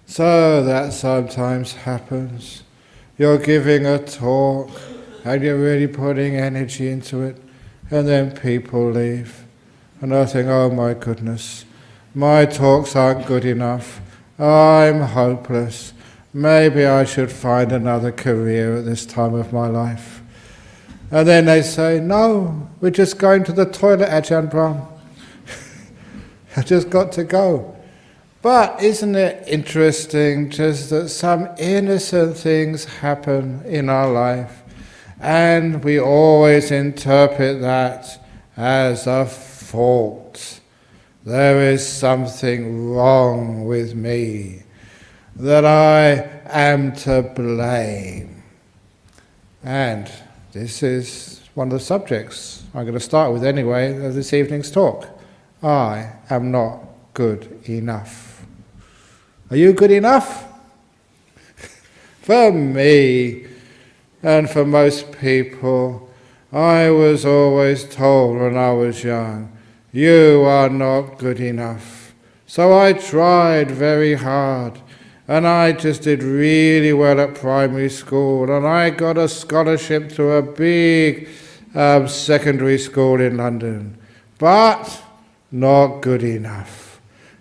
So that sometimes happens. You're giving a talk and you're really putting energy into it, and then people leave. And I think, oh my goodness, my talks aren't good enough. I'm hopeless. Maybe I should find another career at this time of my life. And then they say, no, we're just going to the toilet, Ajahn Brahm. I just got to go. But isn't it interesting just that some innocent things happen in our life, and we always interpret that as a fault. There is something wrong with me, that I am to blame. And this is one of the subjects I'm going to start with anyway of this evening's talk. I am not good enough. Are you good enough? For me, and for most people, I was always told when I was young, you are not good enough. So I tried very hard, and I just did really well at primary school, and I got a scholarship to a big secondary school in London, but not good enough.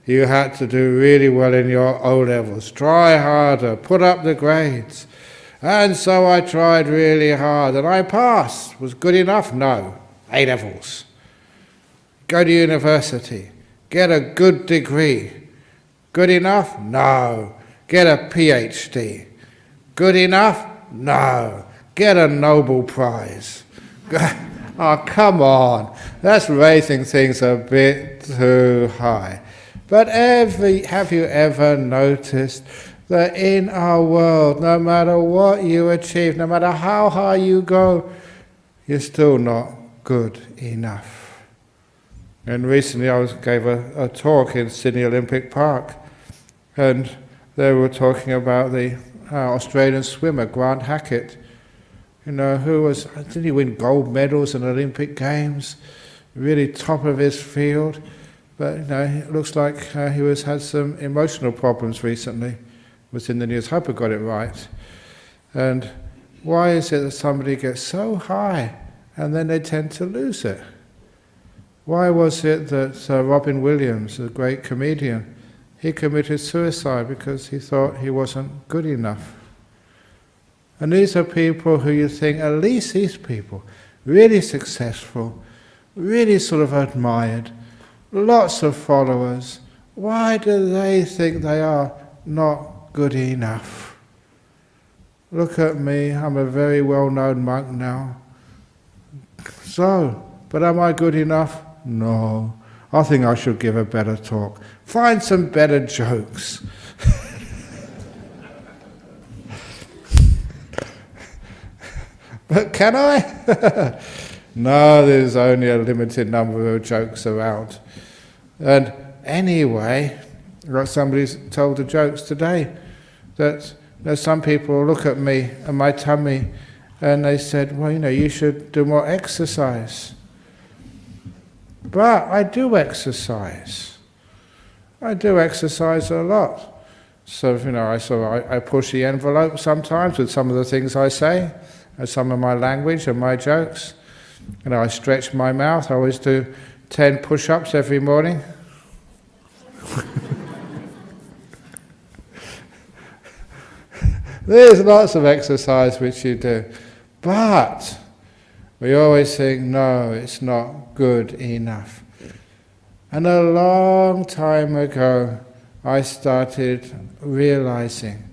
You had to do really well in your O-levels, try harder, put up the grades. And so I tried really hard, and I passed. Was good enough? No. A-levels. Go to university. Get a good degree. Good enough? No. Get a PhD. Good enough? No. Get a Nobel Prize. Oh, come on. That's raising things a bit too high. But have you ever noticed that in our world, no matter what you achieve, no matter how high you go, you're still not good enough? And recently I gave a talk in Sydney Olympic Park, and they were talking about the Australian swimmer, Grant Hackett, didn't he win gold medals in Olympic Games, really top of his field? But it looks like he had some emotional problems recently. Was in the news. Hope I got it right. And why is it that somebody gets so high and then they tend to lose it? Why was it that Robin Williams, a great comedian, he committed suicide because he thought he wasn't good enough? And these are people who you think, at least these people, really successful, really sort of admired, lots of followers. Why do they think they are not good enough? Look at me, I'm a very well-known monk now. So, but am I good enough? No. I think I should give a better talk. Find some better jokes. But can I? No, there's only a limited number of jokes around. And anyway, like somebody's told the jokes today, that some people look at me and my tummy and they said, well, you should do more exercise. But I do exercise. I do exercise a lot. So, I push the envelope sometimes with some of the things I say, and some of my language and my jokes. I stretch my mouth. I always do 10 push-ups every morning. There's lots of exercise which you do. But we always think, no, it's not good enough. And a long time ago, I started realizing,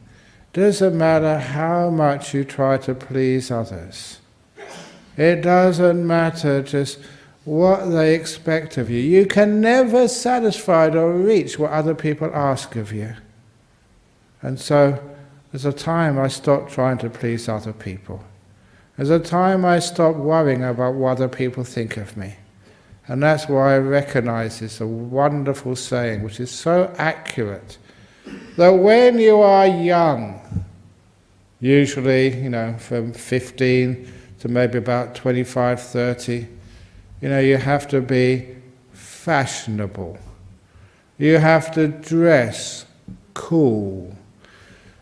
doesn't matter how much you try to please others. It doesn't matter just what they expect of you. You can never satisfy or reach what other people ask of you. And so, there's a time I stopped trying to please other people. There's a time I stopped worrying about what other people think of me. And that's why I recognize this, a wonderful saying, which is so accurate, that when you are young, usually, from 15 to maybe about 25, 30, you have to be fashionable. You have to dress cool.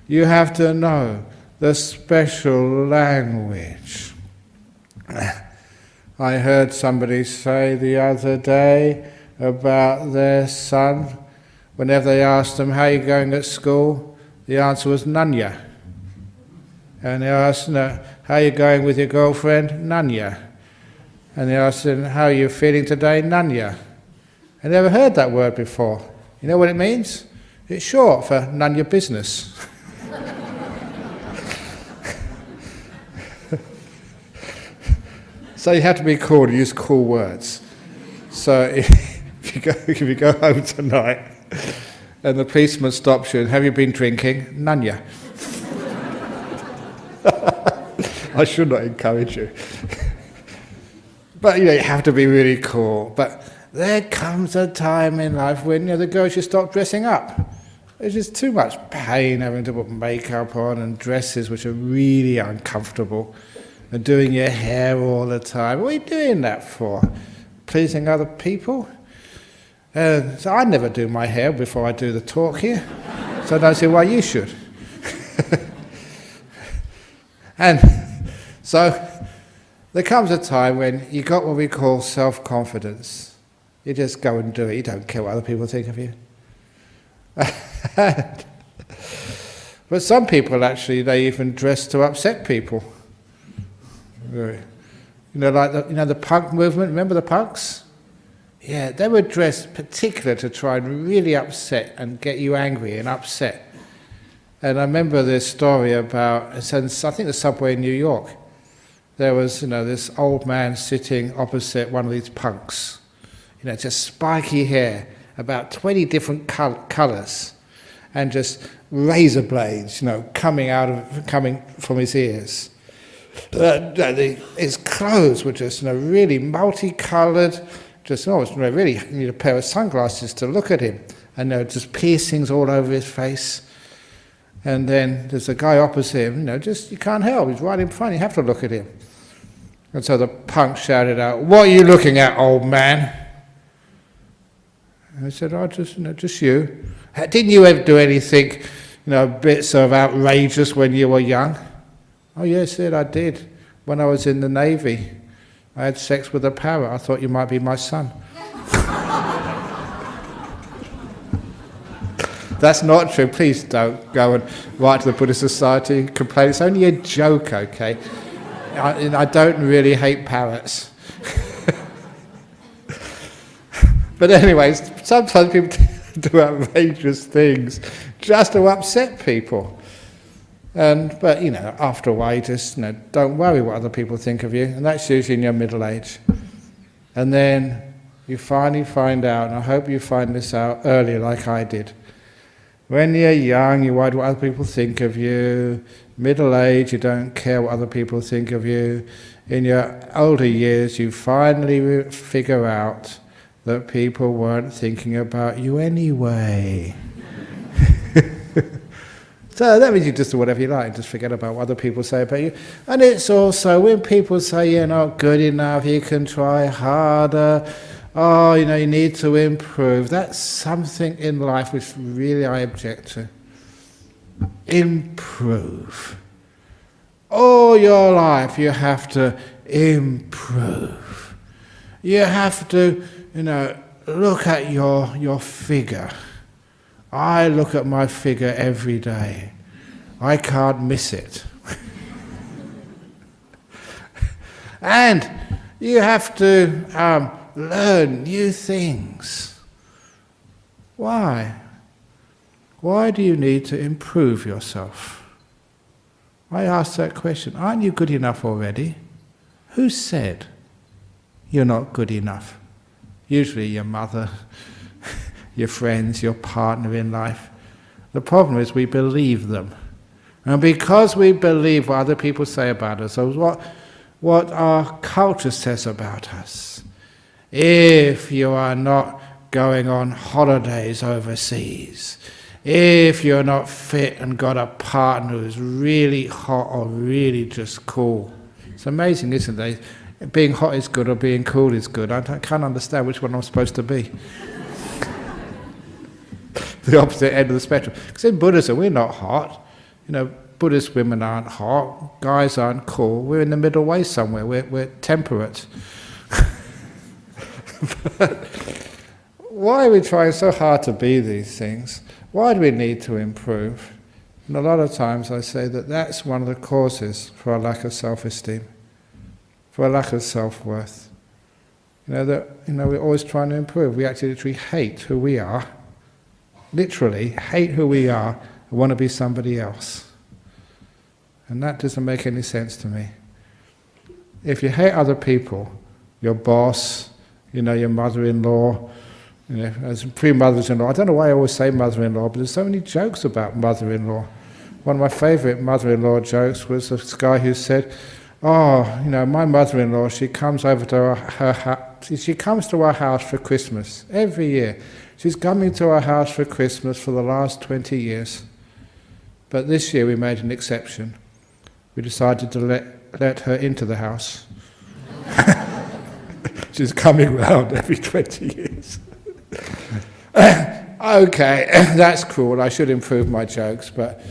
You have to know the special language. I heard somebody say the other day about their son, whenever they asked him, how are you going at school? The answer was, Nanya. And they asked, no, how are you going with your girlfriend? Nanya. And they asked him, how are you feeling today? Nanya. I never heard that word before. You know what it means? It's short for none your business. So you have to be cool to use cool words. So if you go home tonight and the policeman stops you and have you been drinking? Nanya. I should not encourage you. But you have to be really cool. But there comes a time in life when the girl should stop dressing up. There's just too much pain having to put makeup on and dresses which are really uncomfortable and doing your hair all the time. What are you doing that for? Pleasing other people? So I never do my hair before I do the talk here, so I don't see why you should. And so there comes a time when you got what we call self-confidence. You just go and do it. You don't care what other people think of you. But some people actually, they even dress to upset people. Like the punk movement. Remember the punks? Yeah, they were dressed particular to try and really upset and get you angry and upset. And I remember this story about, I think the subway in New York. There was, this old man sitting opposite one of these punks. Just spiky hair, about 20 different colours, and just razor blades, coming from his ears. His clothes were just, really multicoloured. Really, you need a pair of sunglasses to look at him. And there were just piercings all over his face. And then there's a guy opposite him, you can't help. He's right in front. You have to look at him. And so the punk shouted out, "What are you looking at, old man?" And I said, "Oh, just you. Didn't you ever do anything, bits of outrageous when you were young?" "Oh, yes, I did. When I was in the Navy, I had sex with a parrot. I thought you might be my son." That's not true. Please don't go and write to the Buddhist Society and complain. It's only a joke, okay? I don't really hate parrots. But anyways, sometimes people do outrageous things just to upset people. But after a while, you just don't worry what other people think of you, and that's usually in your middle age. And then you finally find out, and I hope you find this out earlier like I did. When you're young, you worry what other people think of you. Middle age, you don't care what other people think of you. In your older years, you finally figure out that people weren't thinking about you anyway. So that means you just do whatever you like and just forget about what other people say about you. And it's also when people say you're not good enough, you can try harder, oh, you need to improve. That's something in life which really I object to. Improve. All your life you have to improve. You have to, look at your figure. I look at my figure every day. I can't miss it. And you have to learn new things. Why? Why do you need to improve yourself? I ask that question. Aren't you good enough already? Who said you're not good enough? Usually your mother, your friends, your partner in life. The problem is we believe them. And because we believe what other people say about us, or what our culture says about us, if you are not going on holidays overseas, if you're not fit and got a partner who's really hot or really just cool. It's amazing, isn't it? Being hot is good or being cool is good. I can't understand which one I'm supposed to be. the opposite end of the spectrum. Because in Buddhism, we're not hot. Buddhist women aren't hot, guys aren't cool. We're in the middle way somewhere. We're temperate. But why are we trying so hard to be these things? Why do we need to improve? And a lot of times I say that that's one of the causes for a lack of self-esteem, for a lack of self-worth. We're always trying to improve. We actually literally hate who we are. Literally hate who we are and want to be somebody else. And that doesn't make any sense to me. If you hate other people, your boss, your mother-in-law, as pre-mothers-in-law, I don't know why I always say mother-in-law, but there's so many jokes about mother-in-law. One of my favourite mother-in-law jokes was this guy who said, my mother-in-law, she comes over to she comes to our house for Christmas every year. She's coming to our house for Christmas for the last 20 years. But this year we made an exception. We decided to let her into the house. She's coming round every 20 years. Okay, that's cool. I should improve my jokes, but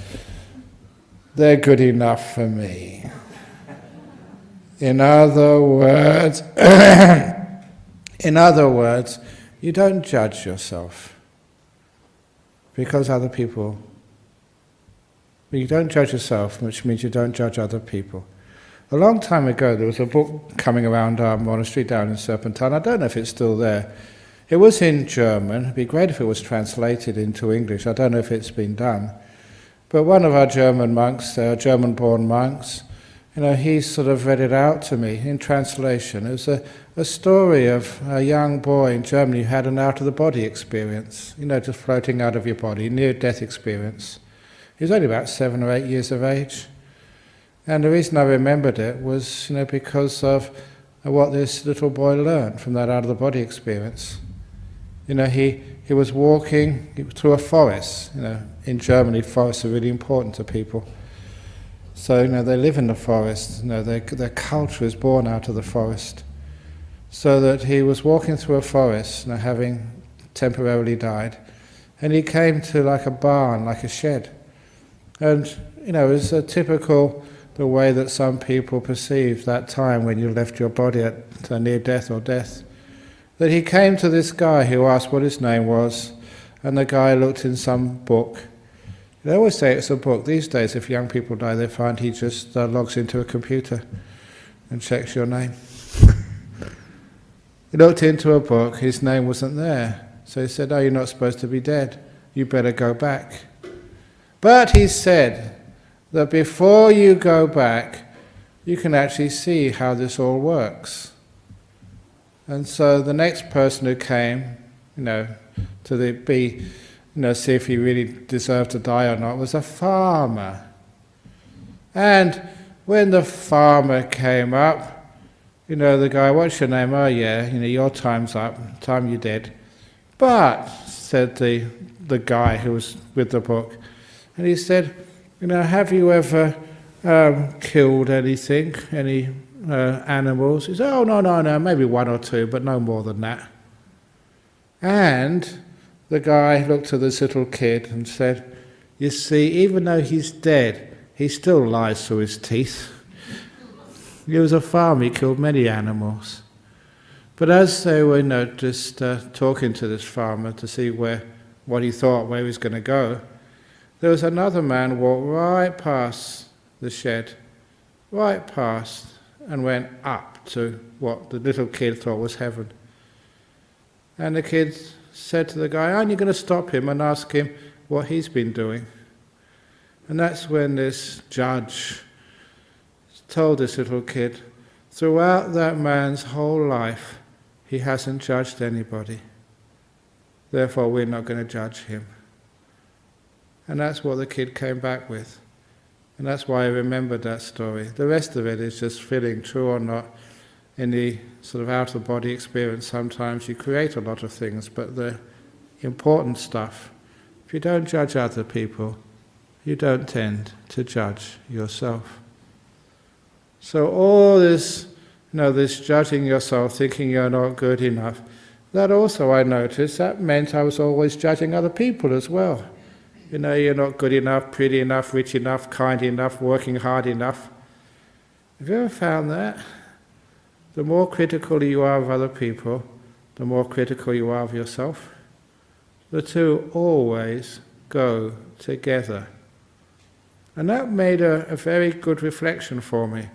they're good enough for me. In other words, you don't judge yourself because other people. But you don't judge yourself, which means you don't judge other people. A long time ago, there was a book coming around our monastery down in Serpentine. I don't know if it's still there. It was in German. It'd be great if it was translated into English. I don't know if it's been done. But one of our German monks, German-born monks, he sort of read it out to me in translation. It was a story of a young boy in Germany who had an out-of-the-body experience, just floating out of your body, near-death experience. He was only about 7 or 8 years of age. And the reason I remembered it was, because of what this little boy learned from that out-of-the-body experience. He was walking through a forest. In Germany, forests are really important to people. So, they live in the forest. Their culture is born out of the forest. So that he was walking through a forest, having temporarily died. And he came to like a barn, like a shed. And, it was typical the way that some people perceive that time when you left your body at near death or death. That he came to this guy who asked what his name was, and the guy looked in some book. They always say it's a book. These days, if young people die, they find he just logs into a computer and checks your name. He looked into a book, his name wasn't there. So he said, you're not supposed to be dead. You better go back. But he said that before you go back, you can actually see how this all works. And so the next person who came, see if he really deserved to die or not, was a farmer. And when the farmer came up, the guy, what's your name? Oh yeah, your time's up, time you're dead. But, said the guy who was with the book, and he said, have you ever killed anything, any animals? He said, oh, no, maybe 1 or 2, but no more than that. And the guy looked at this little kid and said, you see, even though he's dead, he still lies through his teeth. He was a farmer, he killed many animals. But as they were just talking to this farmer to see what he thought, where he was going to go, there was another man walked right past the shed, right past, and went up to what the little kid thought was heaven. And the kid said to the guy, aren't you going to stop him and ask him what he's been doing? And that's when this judge told this little kid, throughout that man's whole life, he hasn't judged anybody. Therefore, we're not going to judge him. And that's what the kid came back with. And that's why I remembered that story. The rest of it is just feeling true or not. In the sort of out-of-body experience, sometimes you create a lot of things, but the important stuff, if you don't judge other people, you don't tend to judge yourself. So all this, this judging yourself, thinking you're not good enough, that also I noticed, that meant I was always judging other people as well. You're not good enough, pretty enough, rich enough, kind enough, working hard enough. Have you ever found that? The more critical you are of other people, the more critical you are of yourself. The two always go together. And that made a very good reflection for me.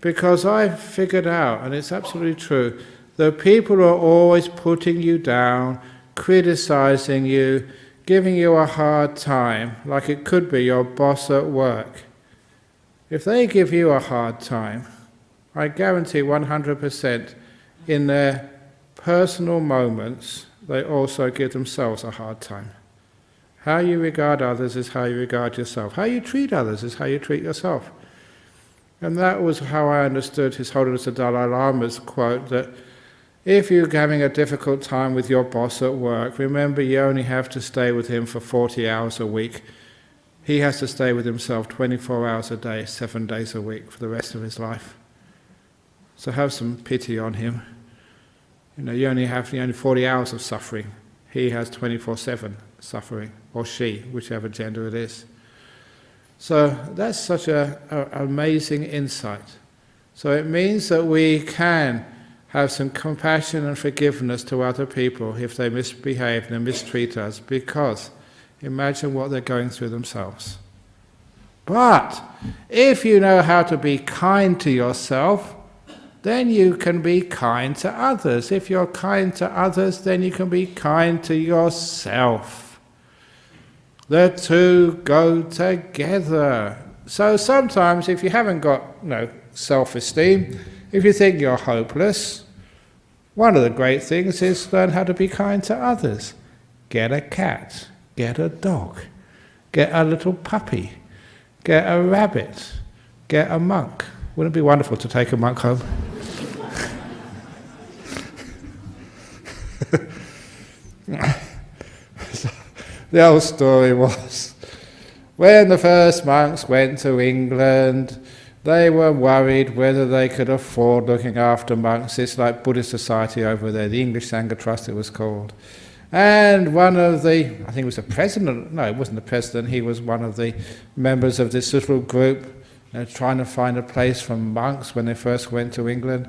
Because I figured out, and it's absolutely true, that people are always putting you down, criticizing you, giving you a hard time, like it could be your boss at work. If they give you a hard time, I guarantee 100% in their personal moments, they also give themselves a hard time. How you regard others is how you regard yourself. How you treat others is how you treat yourself. And that was how I understood His Holiness the Dalai Lama's quote, that if you're having a difficult time with your boss at work, remember you only have to stay with him for 40 hours a week. He has to stay with himself 24 hours a day, 7 days a week for the rest of his life. So have some pity on him. You only have 40 hours of suffering. He has 24/7 suffering, or she, whichever gender it is. So that's such an amazing insight. So it means that we can have some compassion and forgiveness to other people if they misbehave and mistreat us, because imagine what they're going through themselves. But if you know how to be kind to yourself, then you can be kind to others. If you're kind to others, then you can be kind to yourself. The two go together. So sometimes if you haven't got self-esteem, if you think you're hopeless, one of the great things is learn how to be kind to others. Get a cat, get a dog, get a little puppy, get a rabbit, get a monk. Wouldn't it be wonderful to take a monk home? The old story was, when the first monks went to England, they were worried whether they could afford looking after monks. It's like Buddhist society over there, the English Sangha Trust it was called. And one of the, I think it was the president, no it wasn't the president, he was one of the members of this little group, trying to find a place for monks when they first went to England.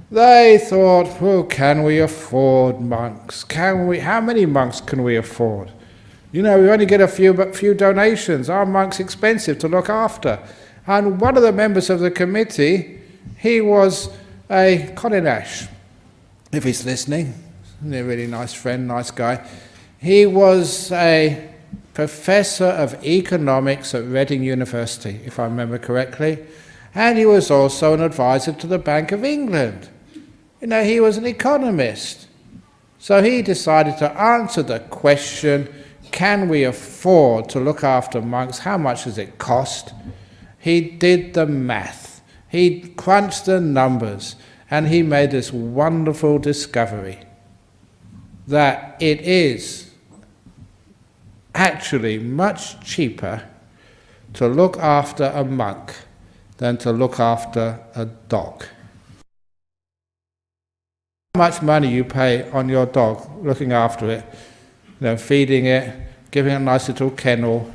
They thought, well, can we afford monks? How many monks can we afford? We only get a few donations. Are monks expensive to look after? And one of the members of the committee, he was a Colin Ash, if he's listening, a really nice friend, nice guy. He was a professor of economics at Reading University, if I remember correctly, and he was also an advisor to the Bank of England. He was an economist. So he decided to answer the question, can we afford to look after monks? How much does it cost? He did the math. He crunched the numbers, and he made this wonderful discovery that it is actually much cheaper to look after a monk than to look after a dog. How much money you pay on your dog, looking after it, feeding it, giving it a nice little kennel,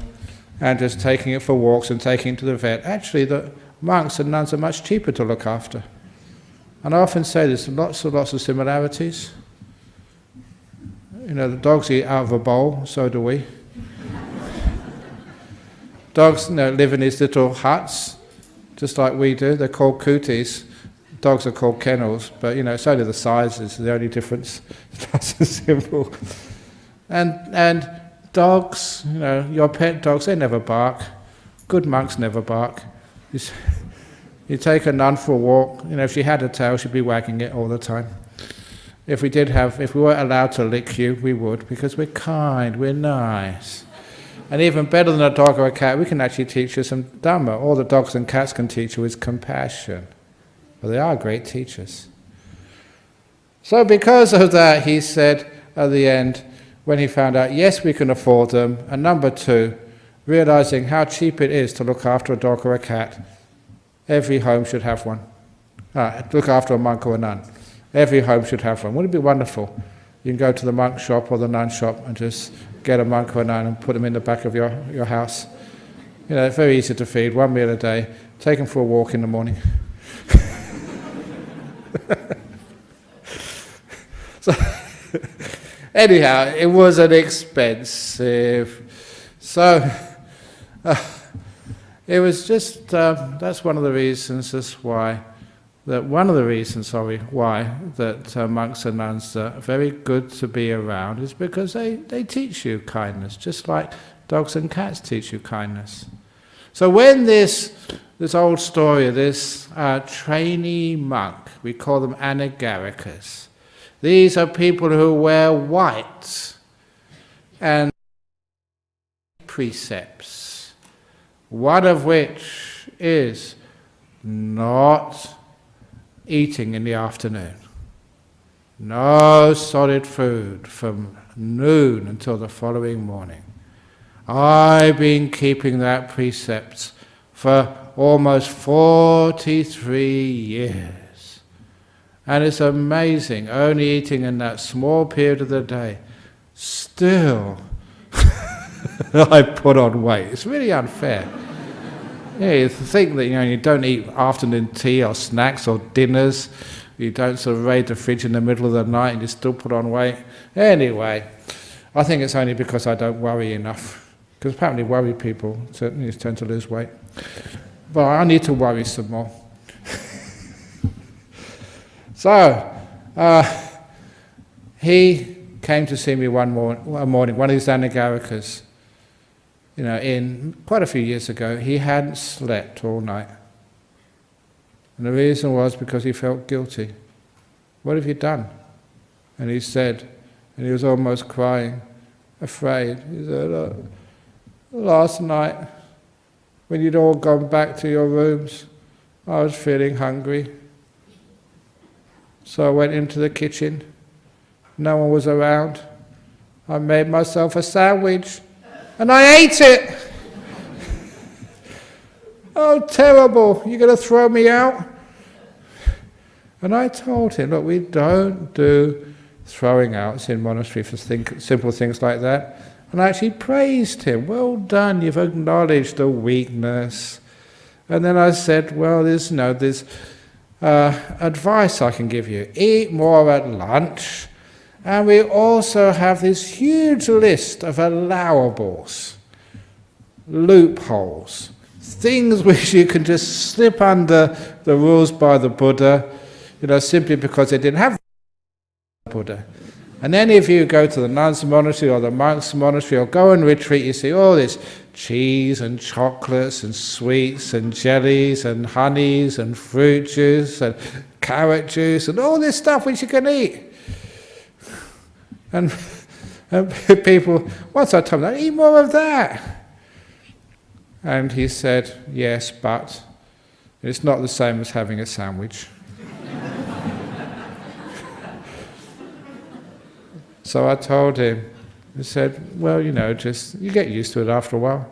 and just taking it for walks and taking it to the vet. Actually, the monks and nuns are much cheaper to look after. And I often say there's lots of similarities. The dogs eat out of a bowl, so do we. Dogs live in these little huts, just like we do. They're called kutis. Dogs are called kennels, but it's only the size is the only difference. It's nice and simple. And dogs, your pet dogs, they never bark. Good monks never bark. You take a nun for a walk, if she had a tail, she'd be wagging it all the time. If we weren't allowed to lick you, we would, because we're kind, we're nice. And even better than a dog or a cat, we can actually teach you some Dhamma. All the dogs and cats can teach you is compassion. But they are great teachers. So because of that, he said at the end, when he found out, yes, we can afford them, and number two, realizing how cheap it is to look after a dog or a cat, every home should have one. Look after a monk or a nun. Every home should have one. Wouldn't it be wonderful? You can go to the monk shop or the nun shop and just get a monk or a nun and put them in the back of your house. You know, it's very easy to feed, one meal a day. Take them for a walk in the morning. So, anyhow, it was an expensive. So, it was just, that's one of the reasons why monks and nuns are very good to be around, is because they teach you kindness, just like dogs and cats teach you kindness. So when this old story of this trainee monk, we call them anagarikas, these are people who wear white and precepts, one of which is not eating in the afternoon. No solid food from noon until the following morning. I've been keeping that precept for almost 43 years. And it's amazing, only eating in that small period of the day. Still, I put on weight. It's really unfair. Yeah, you think that you don't eat afternoon tea or snacks or dinners. You don't sort of raid the fridge in the middle of the night and you still put on weight. Anyway, I think it's only because I don't worry enough. Because apparently worried people certainly tend to lose weight. But I need to worry some more. So, he came to see me one morning, one of these anagarikas. In quite a few years ago, he hadn't slept all night. And the reason was because he felt guilty. What have you done? And he said, and he was almost crying, afraid. He said, last night, when you'd all gone back to your rooms, I was feeling hungry. So I went into the kitchen. No one was around. I made myself a sandwich. And I ate it! Oh, terrible! You're going to throw me out? And I told him, look, we don't do throwing outs in monastery for simple things like that. And I actually praised him. Well done, you've acknowledged the weakness. And then I said, well, there's advice I can give you. Eat more at lunch. And we also have this huge list of allowables, loopholes, things which you can just slip under the rules by the Buddha, simply because they didn't have the Buddha. And then if you go to the nuns' monastery or the monks' monastery or go and retreat, you see all this cheese and chocolates and sweets and jellies and honeys and fruit juice and carrot juice and all this stuff which you can eat. And people, once I told them, eat more of that. And he said, yes, but it's not the same as having a sandwich. So I told him, I said, well, you get used to it after a while.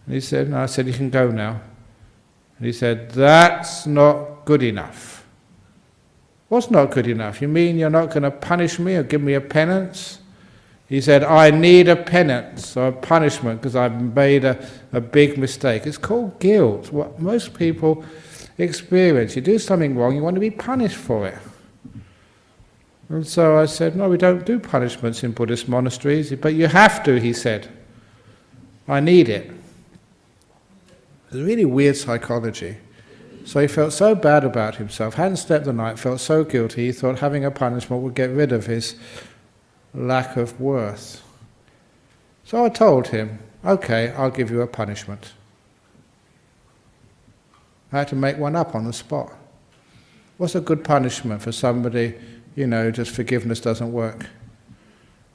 And he said, no, I said, you can go now. And he said, that's not good enough. What's not good enough? You mean you're not going to punish me or give me a penance? He said, I need a penance or a punishment because I've made a big mistake. It's called guilt, what most people experience. You do something wrong, you want to be punished for it. And so I said, no, we don't do punishments in Buddhist monasteries, but you have to, he said. I need it. It's a really weird psychology. So he felt so bad about himself, hadn't slept the night, felt so guilty, he thought having a punishment would get rid of his lack of worth. So I told him, okay, I'll give you a punishment. I had to make one up on the spot. What's a good punishment for somebody, just forgiveness doesn't work?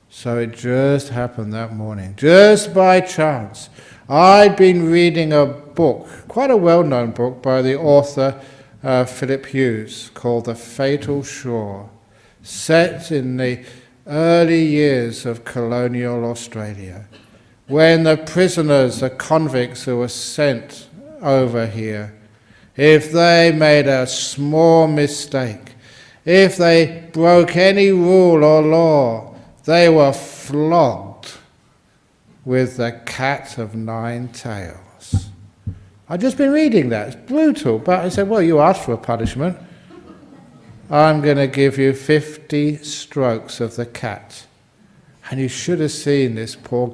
So it just happened that morning, just by chance. I'd been reading a book, quite a well-known book, by the author Philip Hughes, called The Fatal Shore, set in the early years of colonial Australia, when the prisoners, the convicts who were sent over here, if they made a small mistake, If they broke any rule or law, they were flogged with the cat of 9 tails. I've just been reading that. It's brutal. But I said, well, you asked for a punishment. I'm going to give you 50 strokes of the cat. And you should have seen this poor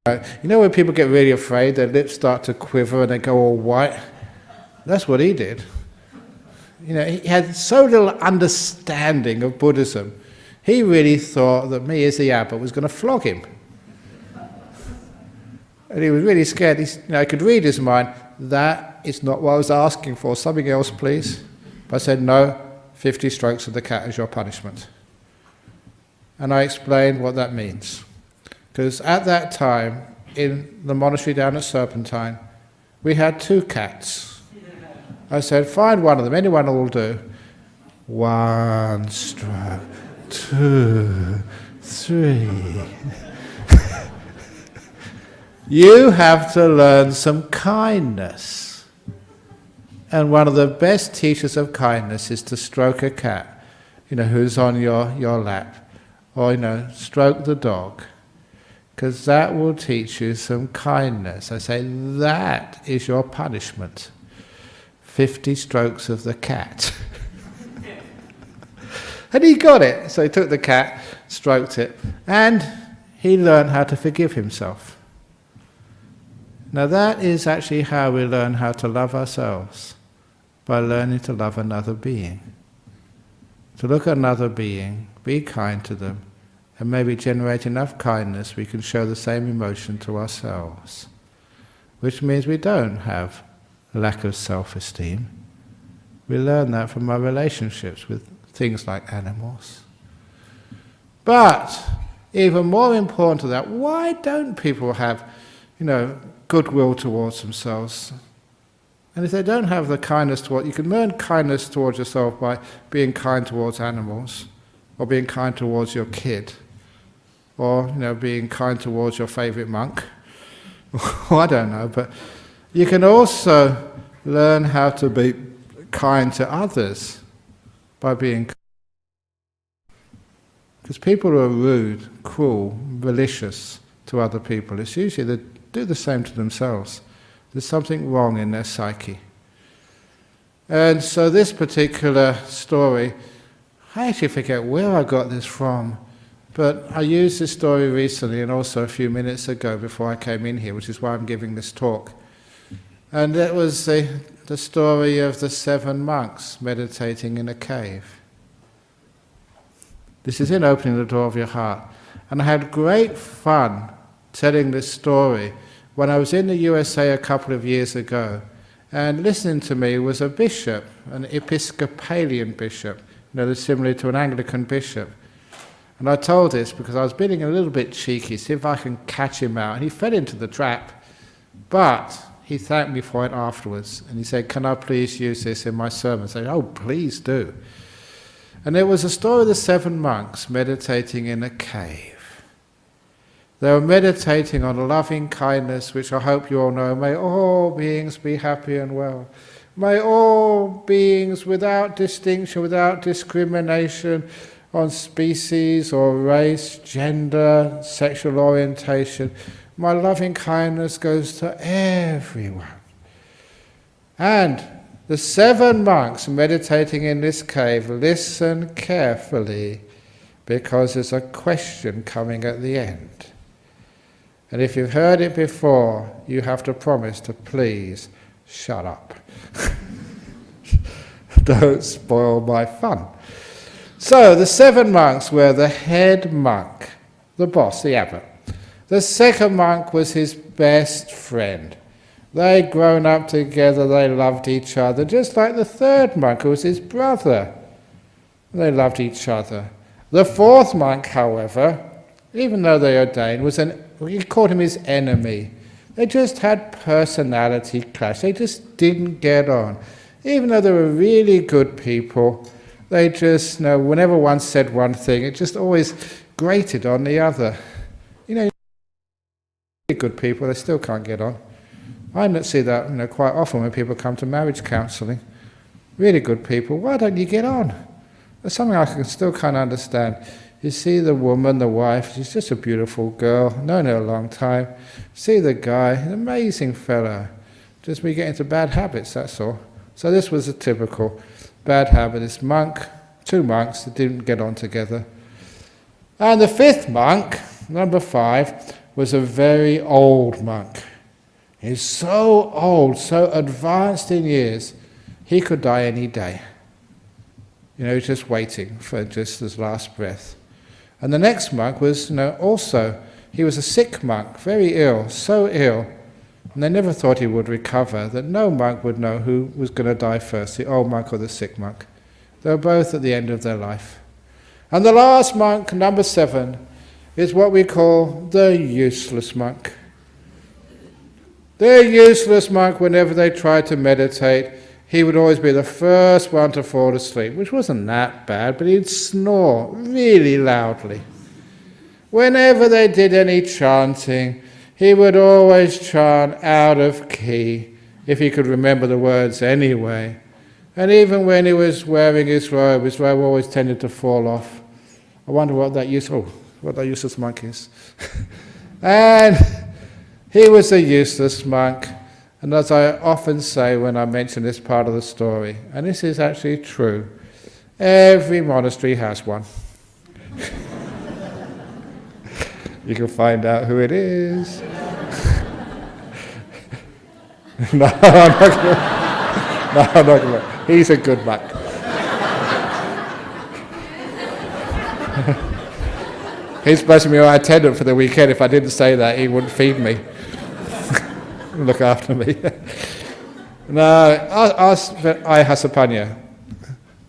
guy. You know when people get really afraid, their lips start to quiver and they go all white? That's what he did. You know, he had so little understanding of Buddhism. He really thought that me as the abbot was going to flog him. And he was really scared. I could read his mind. That is not what I was asking for. Something else, please. But I said, no, 50 strokes of the cat is your punishment. And I explained what that means. Because at that time, in the monastery down at Serpentine, we had 2 cats. I said, find one of them, anyone will do. 1 stroke, 2, 3. You have to learn some kindness. And one of the best teachers of kindness is to stroke a cat, who's on your lap. Or, stroke the dog. Because that will teach you some kindness. I say, that is your punishment. 50 strokes of the cat. And he got it. So he took the cat, stroked it, and he learned how to forgive himself. Now that is actually how we learn how to love ourselves, by learning to love another being. To look at another being, be kind to them, and maybe generate enough kindness we can show the same emotion to ourselves. Which means we don't have lack of self-esteem. We learn that from our relationships with things like animals. But, even more important to that, why don't people have, goodwill towards themselves? And if they don't have the kindness you can learn kindness towards yourself by being kind towards animals, or being kind towards your kid, or being kind towards your favourite monk. I don't know, but you can also learn how to be kind to others by being kind. Because people who are rude, cruel, malicious to other people, it's usually they do the same to themselves. There's something wrong in their psyche. And so this particular story, I actually forget where I got this from, but I used this story recently and also a few minutes ago before I came in here, which is why I'm giving this talk. And that was the story of the 7 monks meditating in a cave. This is in Opening the Door of Your Heart. And I had great fun telling this story when I was in the USA a couple of years ago. And listening to me was a bishop, an Episcopalian bishop, similar to an Anglican bishop. And I told this because I was being a little bit cheeky, see if I can catch him out. And he fell into the trap, but he thanked me for it afterwards. And he said, can I please use this in my sermon? I said, oh, please do. And it was a story of the 7 monks meditating in a cave. They were meditating on loving kindness, which I hope you all know. May all beings be happy and well. May all beings, without distinction, without discrimination on species or race, gender, sexual orientation, my loving kindness goes to everyone. And the 7 monks meditating in this cave listen carefully, because there's a question coming at the end. And if you've heard it before, you have to promise to please shut up. Don't spoil my fun. So the 7 monks were the head monk, the boss, the abbot. The second monk was his best friend. They'd grown up together, they loved each other, just like the third monk, who was his brother. They loved each other. The 4th monk, however, even though they ordained, he called him his enemy. They just had personality clash. They just didn't get on. Even though they were really good people, they just, whenever one said one thing, it just always grated on the other. Good people, they still can't get on. I see that quite often when people come to marriage counselling. really good people, why don't you get on? There's something I can still can't understand. You see the woman, the wife, she's just a beautiful girl, known her a long time. See the guy, an amazing fellow. Just we get into bad habits, that's all. So this was a typical bad habit. This monk, two monks that didn't get on together. And the fifth monk, number 5, was a very old monk. He's so old, so advanced in years, he could die any day. He's just waiting for just his last breath. And the next monk was, also, he was a sick monk, very ill, so ill, and they never thought he would recover, that no monk would know who was going to die first, the old monk or the sick monk. They were both at the end of their life. And the last monk, number 7, is what we call the useless monk. The useless monk, whenever they tried to meditate, he would always be the first one to fall asleep, which wasn't that bad, but he'd snore really loudly. Whenever they did any chanting, he would always chant out of key, if he could remember the words anyway. And even when he was wearing his robe always tended to fall off. I wonder what that useless monk is. And he was a useless monk. And as I often say when I mention this part of the story, and this is actually true, every monastery has one. You can find out who it is. No, I'm not going to. He's a good monk. He's supposed to be my attendant for the weekend. If I didn't say that, he wouldn't feed me. Look after me. No, I Hasapanya.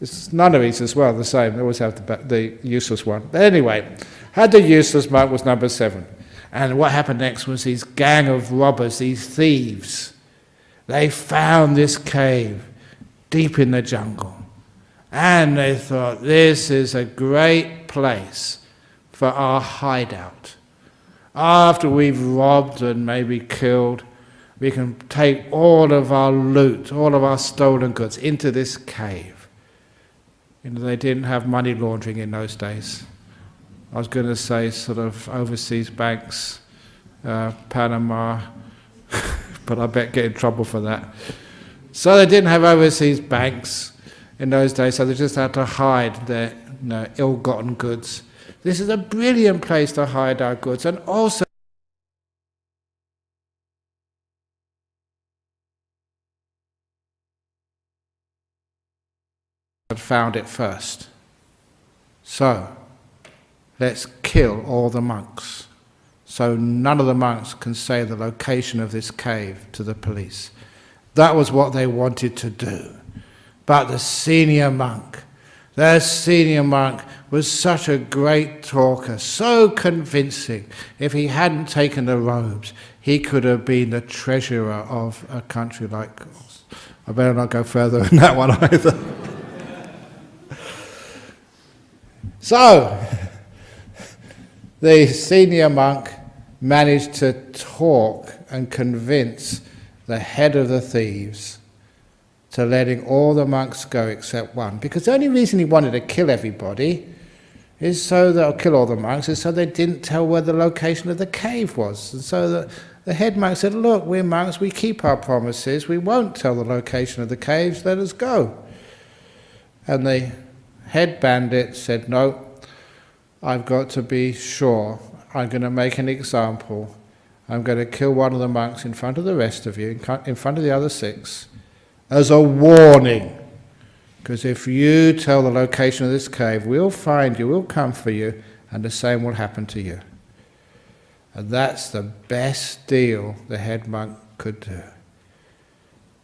It's nunneries as well, the same. They always have the useless one. But anyway, had the useless monk was number 7. And what happened next was these gang of robbers, these thieves. They found this cave deep in the jungle. And they thought, this is a great place for our hideout. After we've robbed and maybe killed, we can take all of our loot, all of our stolen goods into this cave. They didn't have money laundering in those days. I was going to say sort of overseas banks, Panama, but I bet get in trouble for that. So they didn't have overseas banks in those days, so they just had to hide their ill-gotten goods. This is a brilliant place to hide our goods, and also had found it first. So, let's kill all the monks. So none of the monks can say the location of this cave to the police. That was what they wanted to do. But the senior monk was such a great talker, so convincing. If he hadn't taken the robes, he could have been the treasurer of a country like ours. I better not go further in that one either. So, the senior monk managed to talk and convince the head of the thieves to letting all the monks go except one. Because the only reason he wanted to kill everybody is so that, kill all the monks, is so they didn't tell where the location of the cave was. And so the head monk said, look, we're monks, we keep our promises, we won't tell the location of the caves, let us go. And the head bandit said, no, I've got to be sure. I'm going to make an example. I'm going to kill one of the monks in front of the rest of you, in front of the other 6, as a warning. Because if you tell the location of this cave, we'll find you, we'll come for you, and the same will happen to you. And that's the best deal the head monk could do.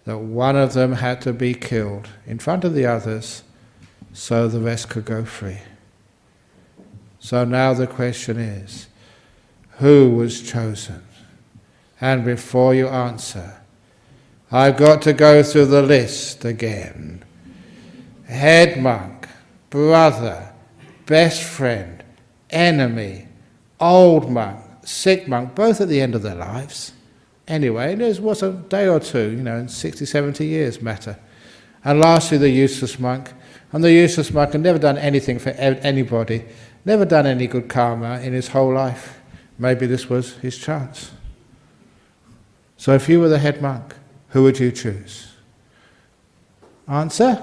That one of them had to be killed in front of the others, so the rest could go free. So now the question is, who was chosen? And before you answer, I've got to go through the list again. Head monk, brother, best friend, enemy, old monk, sick monk, both at the end of their lives. Anyway, it was a day or two, in 60, 70 years matter. And lastly, the useless monk. And the useless monk had never done anything for anybody, never done any good karma in his whole life. Maybe this was his chance. So if you were the head monk, who would you choose? Answer?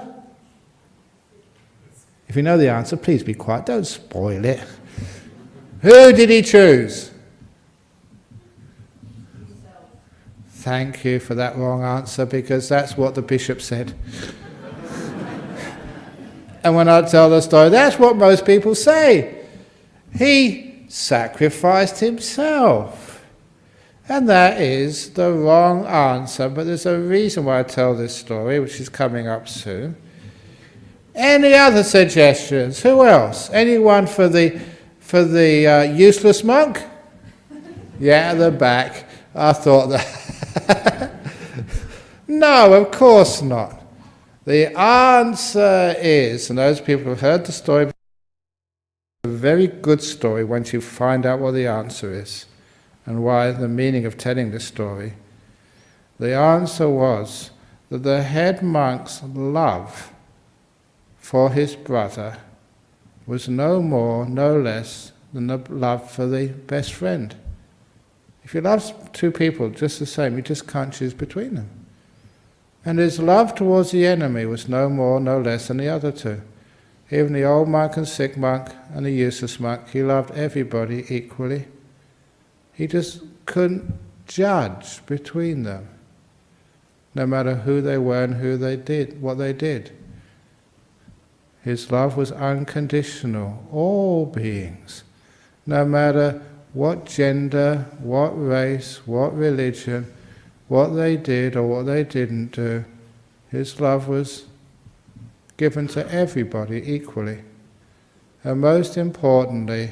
If you know the answer, please be quiet, don't spoil it. Who did he choose? Thank you for that wrong answer, because that's what the bishop said. And when I tell the story, that's what most people say. He sacrificed himself. And that is the wrong answer, but there's a reason why I tell this story, which is coming up soon. Any other suggestions? Who else? Anyone for the useless monk? Yeah, at the back. I thought that. No, of course not. The answer is, and those people who have heard the story, it's a very good story once you find out what the answer is and why the meaning of telling this story. The answer was that the head monk's love for his brother was no more, no less than the love for the best friend. If you love two people just the same, you just can't choose between them. And his love towards the enemy was no more, no less than the other two. Even the old monk and sick monk and the useless monk, he loved everybody equally. He just couldn't judge between them, no matter who they were and who they did, what they did. His love was unconditional, all beings, no matter what gender, what race, what religion, what they did or what they didn't do. His love was given to everybody equally. And most importantly,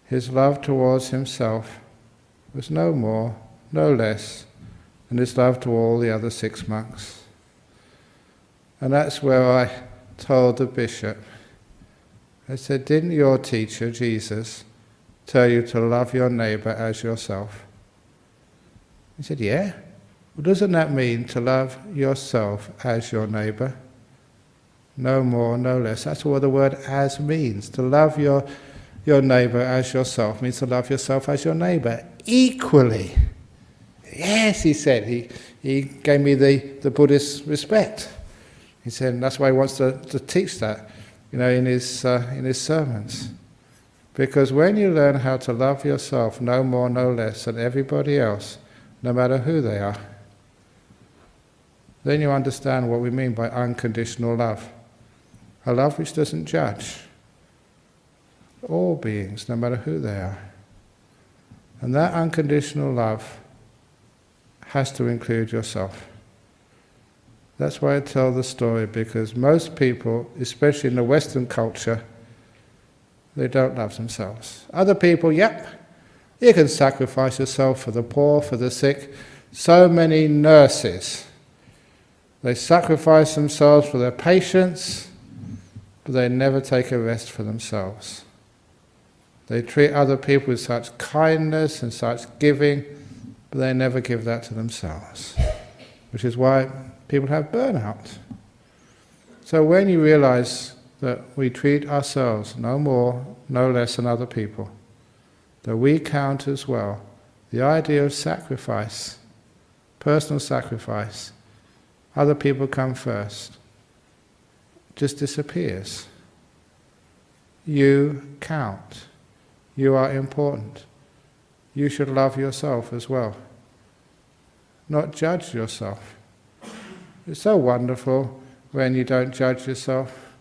his love towards himself was no more, no less than his love to all the other 6 monks. And that's where I told the bishop, I said, didn't your teacher, Jesus, tell you to love your neighbour as yourself? He said, yeah. Well, doesn't that mean to love yourself as your neighbour? No more, no less. That's what the word as means. To love your neighbour as yourself means to love yourself as your neighbour equally. Yes, he said. He gave me the Buddhist respect. He said, and that's why he wants to teach that, in his sermons. Because when you learn how to love yourself no more, no less than everybody else, no matter who they are, then you understand what we mean by unconditional love. A love which doesn't judge all beings, no matter who they are. And that unconditional love has to include yourself. That's why I tell the story, because most people, especially in the Western culture, they don't love themselves. Other people, yep, you can sacrifice yourself for the poor, for the sick. So many nurses, they sacrifice themselves for their patients, but they never take a rest for themselves. They treat other people with such kindness and such giving, but they never give that to themselves, which is why people have burnout. So when you realize that we treat ourselves no more, no less than other people, that we count as well, the idea of sacrifice, personal sacrifice, other people come first, just disappears. You count. You are important. You should love yourself as well, not judge yourself. It's so wonderful when you don't judge yourself,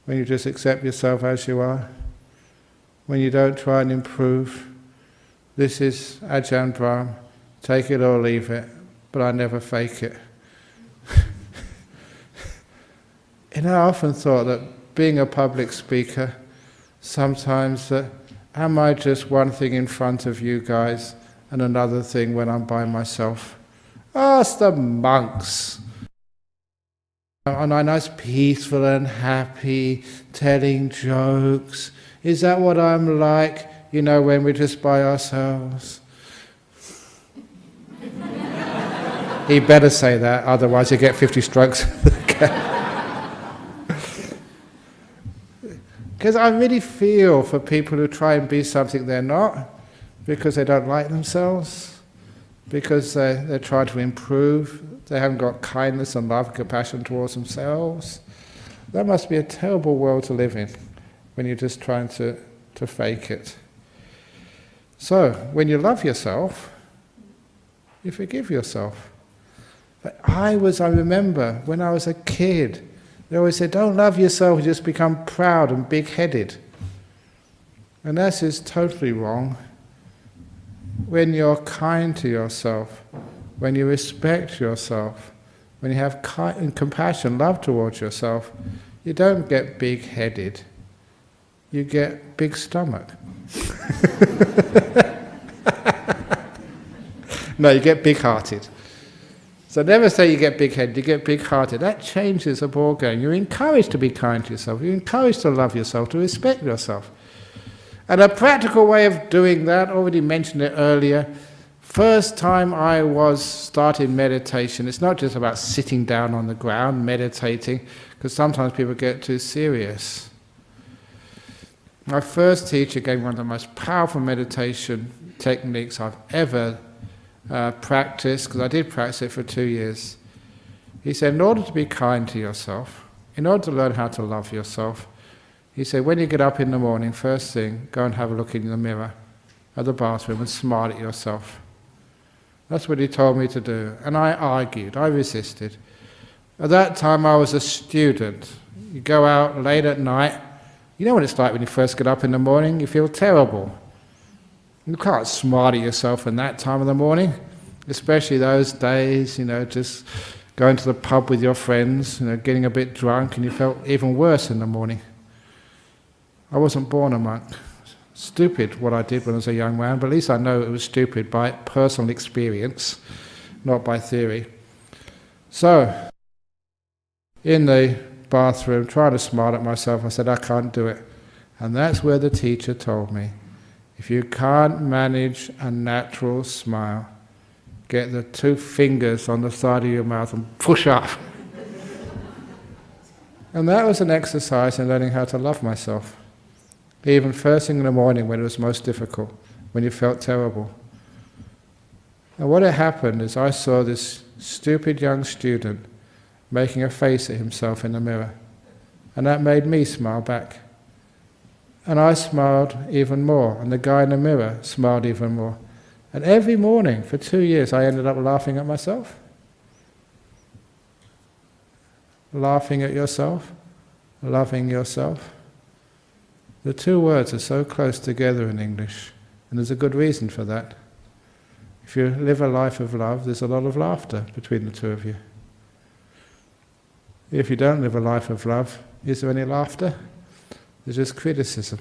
when you just accept yourself as you are, when you don't try and improve. This is Ajahn Brahm, take it or leave it, but I never fake it. I often thought that being a public speaker, sometimes that, am I just one thing in front of you guys and another thing when I'm by myself? Ask the monks. Am I nice, peaceful and happy, telling jokes? Is that what I'm like, when we're just by ourselves? He better say that, otherwise you get 50 strokes. Because I really feel for people who try and be something they're not, because they don't like themselves, because they try to improve, they haven't got kindness and love and compassion towards themselves. That must be a terrible world to live in, when you're just trying to fake it. So, when you love yourself, you forgive yourself. But I remember, when I was a kid, they always said, don't love yourself, you just become proud and big-headed. And that is totally wrong. When you're kind to yourself, when you respect yourself, when you have compassion, love towards yourself, you don't get big-headed, you get big stomach. No, you get big-hearted. So never say you get big-headed, you get big-hearted. That changes the ballgame. You're encouraged to be kind to yourself, you're encouraged to love yourself, to respect yourself. And a practical way of doing that, already mentioned it earlier, first time I started meditation, it's not just about sitting down on the ground, meditating, because sometimes people get too serious. My first teacher gave me one of the most powerful meditation techniques I've ever practiced, because I did practice it for 2 years. He said, in order to be kind to yourself, in order to learn how to love yourself, he said, when you get up in the morning, first thing, go and have a look in the mirror at the bathroom and smile at yourself. That's what he told me to do. And I argued, I resisted. At that time I was a student. You go out late at night, you know what it's like when you first get up in the morning? You feel terrible. You can't smile at yourself in that time of the morning, especially those days, just going to the pub with your friends, getting a bit drunk, and you felt even worse in the morning. I wasn't born a monk. Stupid what I did when I was a young man, but at least I know it was stupid by personal experience, not by theory. So, in the bathroom, trying to smile at myself, I said, I can't do it. And that's where the teacher told me, if you can't manage a natural smile, get the 2 fingers on the side of your mouth and push up. And that was an exercise in learning how to love myself. Even first thing in the morning when it was most difficult, when you felt terrible. And what had happened is I saw this stupid young student making a face at himself in the mirror. And that made me smile back. And I smiled even more, and the guy in the mirror smiled even more. And every morning for 2 years I ended up laughing at myself. Laughing at yourself, loving yourself. The 2 words are so close together in English, and there's a good reason for that. If you live a life of love, there's a lot of laughter between the 2 of you. If you don't live a life of love, is there any laughter? There's just criticism.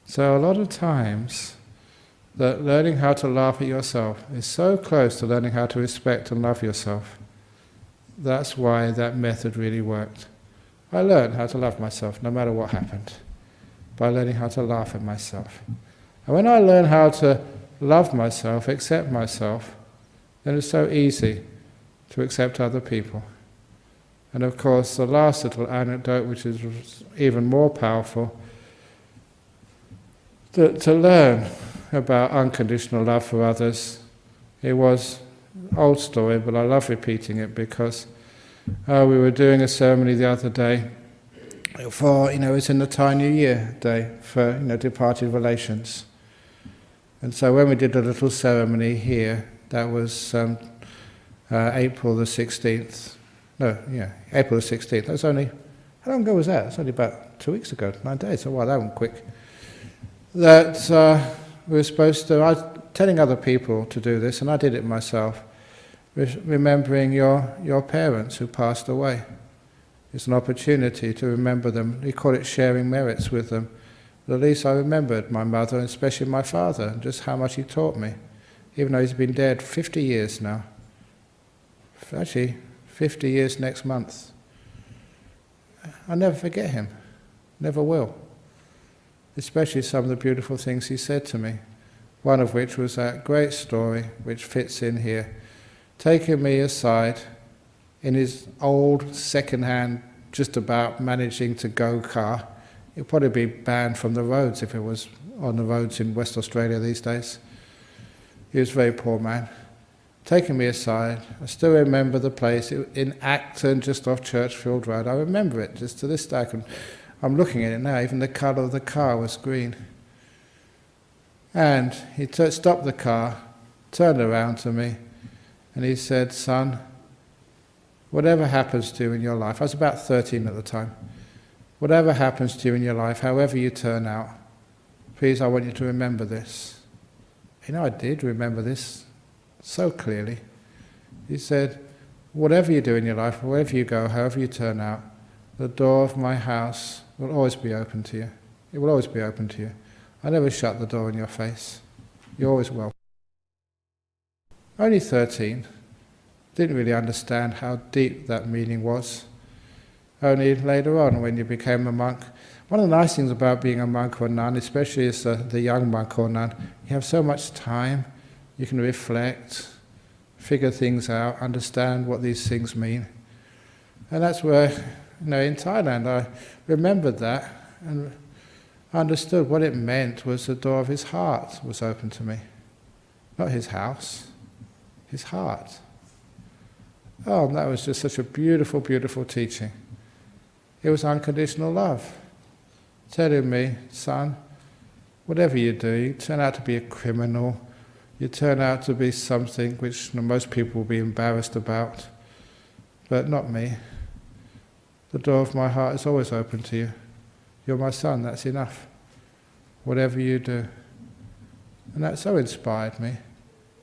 So a lot of times, that learning how to laugh at yourself is so close to learning how to respect and love yourself. That's why that method really worked. I learned how to love myself no matter what happened, by learning how to laugh at myself. And when I learn how to love myself, accept myself, then it's so easy to accept other people. And of course, the last little anecdote, which is even more powerful, to learn about unconditional love for others, it was an old story, but I love repeating it because we were doing a ceremony the other day for, it's in the Thai New Year day for, departed relations. And so when we did a little ceremony here, that was April the 16th. April the 16th. That was only, how long ago was that? It's only about 2 weeks ago, 9 days. So, wow, that went quick. That we were supposed to, I was telling other people to do this, and I did it myself, remembering your parents who passed away. It's an opportunity to remember them. We call it sharing merits with them. But at least I remembered my mother, and especially my father, and just how much he taught me, even though he's been dead 50 years now. Actually, 50 years next month. I'll never forget him, never will. Especially some of the beautiful things he said to me, one of which was that great story which fits in here, taking me aside in his old second-hand, just about managing to go car. It'd probably be banned from the roads if it was on the roads in West Australia these days. He was a very poor man. Taking me aside, I still remember the place in Acton, just off Churchfield Road. I remember it just to this day. I'm looking at it now, even the colour of the car was green. And he stopped the car, turned around to me, and he said, "Son, whatever happens to you in your life," I was about 13 at the time, "whatever happens to you in your life, however you turn out, please, I want you to remember this." You know, I did remember this so clearly. He said, "Whatever you do in your life, wherever you go, however you turn out, the door of my house will always be open to you. It will always be open to you. I never shut the door in your face. You're always welcome." Only 13. Didn't really understand how deep that meaning was. Only later on, when you became a monk. One of the nice things about being a monk or a nun, especially as the young monk or nun, you have so much time. You can reflect, figure things out, understand what these things mean. And that's where, in Thailand, I remembered that and understood what it meant was the door of his heart was open to me. Not his house, his heart. Oh, and that was just such a beautiful, beautiful teaching. It was unconditional love. Telling me, "Son, whatever you do, you turn out to be a criminal, you turn out to be something which most people will be embarrassed about, but not me. The door of my heart is always open to you. You're my son, that's enough. Whatever you do." And that so inspired me,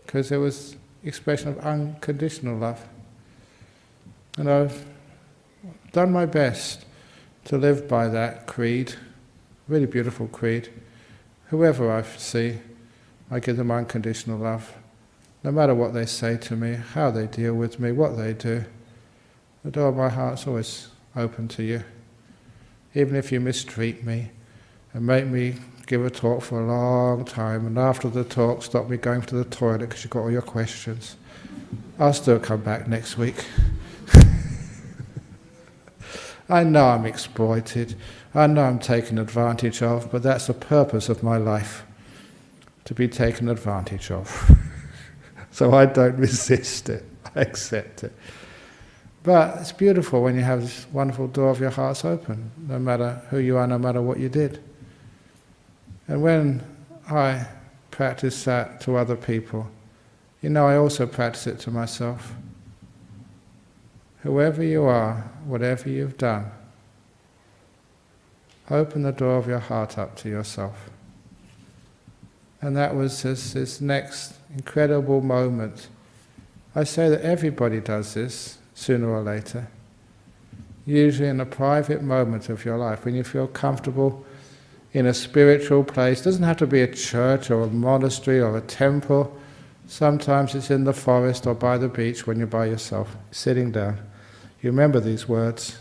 because it was expression of unconditional love. And I've done my best to live by that creed, really beautiful creed. Whoever I see, I give them unconditional love. No matter what they say to me, how they deal with me, what they do, the door of my heart's always open to you. Even if you mistreat me and make me give a talk for a long time, and after the talk stop me going to the toilet because you've got all your questions, I'll still come back next week. I know I'm exploited, I know I'm taken advantage of, but that's the purpose of my life, to be taken advantage of. So I don't resist it, I accept it. But it's beautiful when you have this wonderful door of your hearts open, no matter who you are, no matter what you did. And when I practice that to other people, I also practice it to myself. Whoever you are, whatever you've done, open the door of your heart up to yourself. And that was this next incredible moment. I say that everybody does this, sooner or later. Usually in a private moment of your life, when you feel comfortable in a spiritual place. It doesn't have to be a church or a monastery or a temple. Sometimes it's in the forest or by the beach when you're by yourself, sitting down. You remember these words.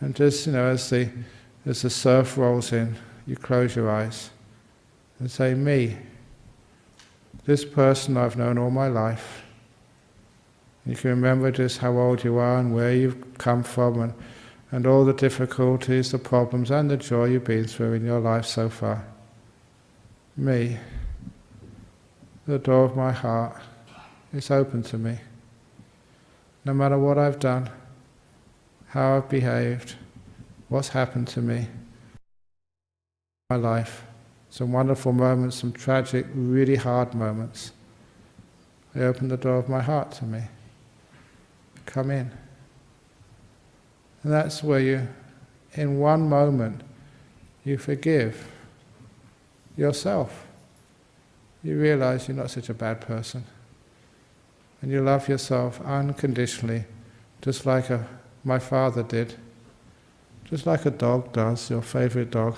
And just, as the surf rolls in, you close your eyes and say, "Me, this person I've known all my life." You can remember just how old you are and where you've come from and all the difficulties, the problems and the joy you've been through in your life so far. Me, the door of my heart is open to me. No matter what I've done, how I've behaved, what's happened to me, my life, some wonderful moments, some tragic, really hard moments. I open the door of my heart to me. Come in. And that's where you, in one moment, you forgive yourself. You realize you're not such a bad person. And you love yourself unconditionally, just like my father did. Just like a dog does, your favorite dog.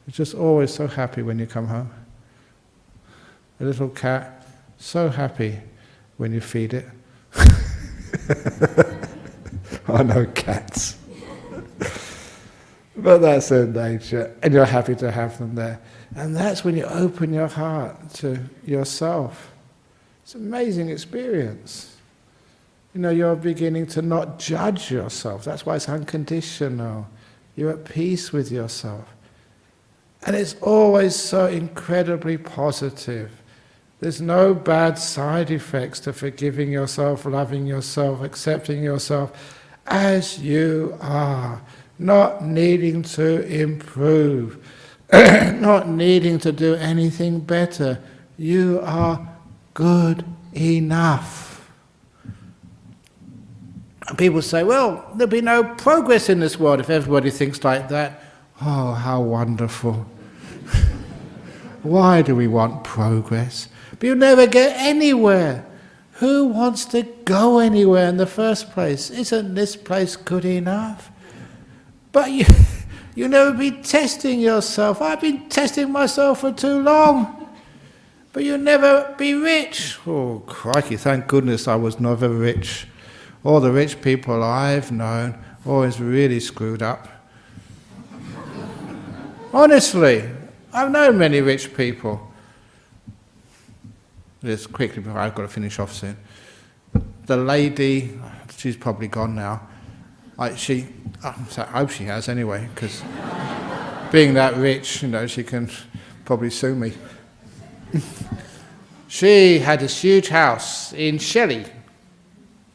It's just always so happy when you come home. A little cat, so happy when you feed it. I know cats. But that's their nature, and you're happy to have them there. And that's when you open your heart to yourself. It's an amazing experience. you're beginning to not judge yourself. That's why it's unconditional. You're at peace with yourself. And it's always so incredibly positive. There's no bad side effects to forgiving yourself, loving yourself, accepting yourself as you are, not needing to improve, not needing to do anything better. You are good enough. And people say, well, there'll be no progress in this world if everybody thinks like that. Oh, how wonderful. Why do we want progress? But you'll never get anywhere. Who wants to go anywhere in the first place? Isn't this place good enough? But you'll never be testing yourself. I've been testing myself for too long. But you'll never be rich. Oh, crikey, thank goodness I was never rich. All the rich people I've known always really screwed up. Honestly, I've known many rich people. Just quickly, before I've got to finish off soon. The lady, she's probably gone now. I hope she has anyway, because being that rich, she can probably sue me. She had this huge house in Shelley.